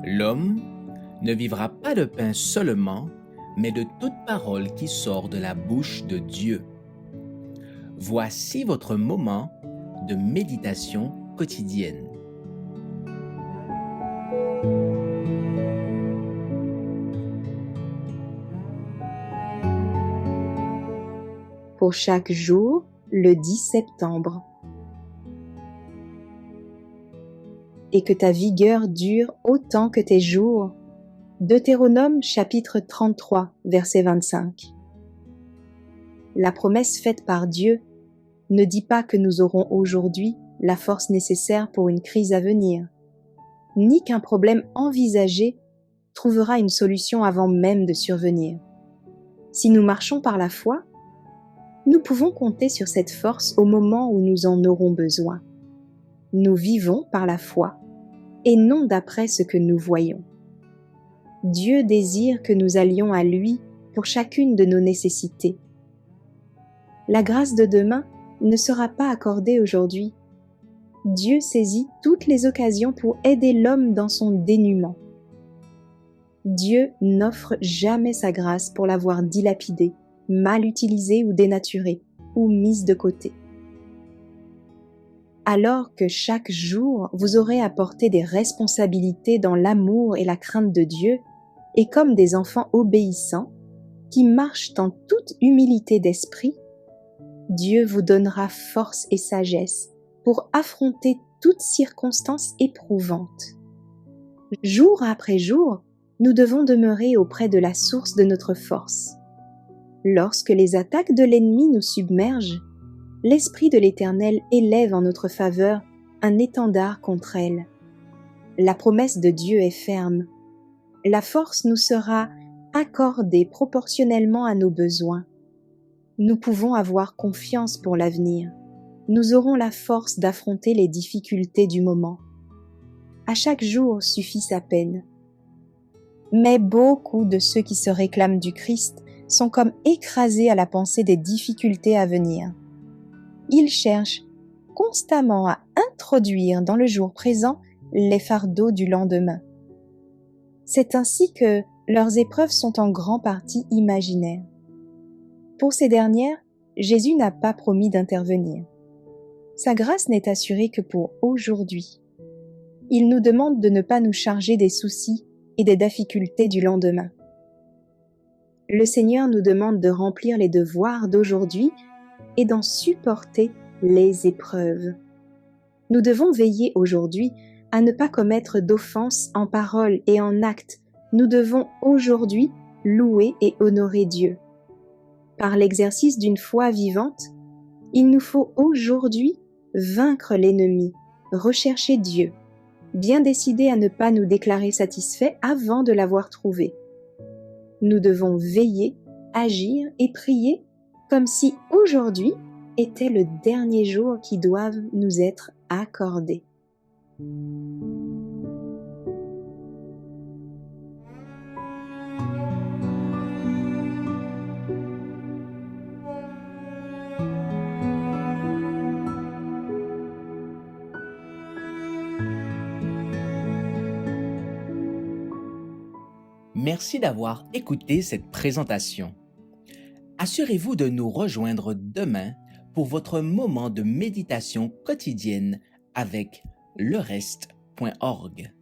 L'homme ne vivra pas de pain seulement, mais de toute parole qui sort de la bouche de Dieu. Voici votre moment de méditation quotidienne. Pour chaque jour, le 10 septembre. Et que ta vigueur dure autant que tes jours. Deutéronome chapitre 33, verset 25. La promesse faite par Dieu ne dit pas que nous aurons aujourd'hui la force nécessaire pour une crise à venir, ni qu'un problème envisagé trouvera une solution avant même de survenir. Si nous marchons par la foi, nous pouvons compter sur cette force au moment où nous en aurons besoin. Nous vivons par la foi et non d'après ce que nous voyons. Dieu désire que nous allions à lui pour chacune de nos nécessités. La grâce de demain ne sera pas accordée aujourd'hui. Dieu saisit toutes les occasions pour aider l'homme dans son dénuement. Dieu n'offre jamais sa grâce pour l'avoir dilapidée, mal utilisée ou dénaturée, ou mise de côté. Alors que chaque jour vous aurez à porter des responsabilités dans l'amour et la crainte de Dieu, et comme des enfants obéissants, qui marchent en toute humilité d'esprit, Dieu vous donnera force et sagesse pour affronter toute circonstance éprouvante. Jour après jour, nous devons demeurer auprès de la source de notre force. Lorsque les attaques de l'ennemi nous submergent, l'Esprit de l'Éternel élève en notre faveur un étendard contre elle. La promesse de Dieu est ferme. La force nous sera accordée proportionnellement à nos besoins. Nous pouvons avoir confiance pour l'avenir. Nous aurons la force d'affronter les difficultés du moment. À chaque jour suffit sa peine. Mais beaucoup de ceux qui se réclament du Christ sont comme écrasés à la pensée des difficultés à venir. Ils cherchent constamment à introduire dans le jour présent les fardeaux du lendemain. C'est ainsi que leurs épreuves sont en grande partie imaginaires. Pour ces dernières, Jésus n'a pas promis d'intervenir. Sa grâce n'est assurée que pour aujourd'hui. Il nous demande de ne pas nous charger des soucis et des difficultés du lendemain. Le Seigneur nous demande de remplir les devoirs d'aujourd'hui et d'en supporter les épreuves. Nous devons veiller aujourd'hui à ne pas commettre d'offenses en parole et en acte. Nous devons aujourd'hui louer et honorer Dieu. Par l'exercice d'une foi vivante, il nous faut aujourd'hui vaincre l'ennemi, rechercher Dieu, bien décider à ne pas nous déclarer satisfaits avant de l'avoir trouvé. Nous devons veiller, agir et prier comme si aujourd'hui était le dernier jour qui doive nous être accordé. Merci d'avoir écouté cette présentation. Assurez-vous de nous rejoindre demain pour votre moment de méditation quotidienne avec lereste.org.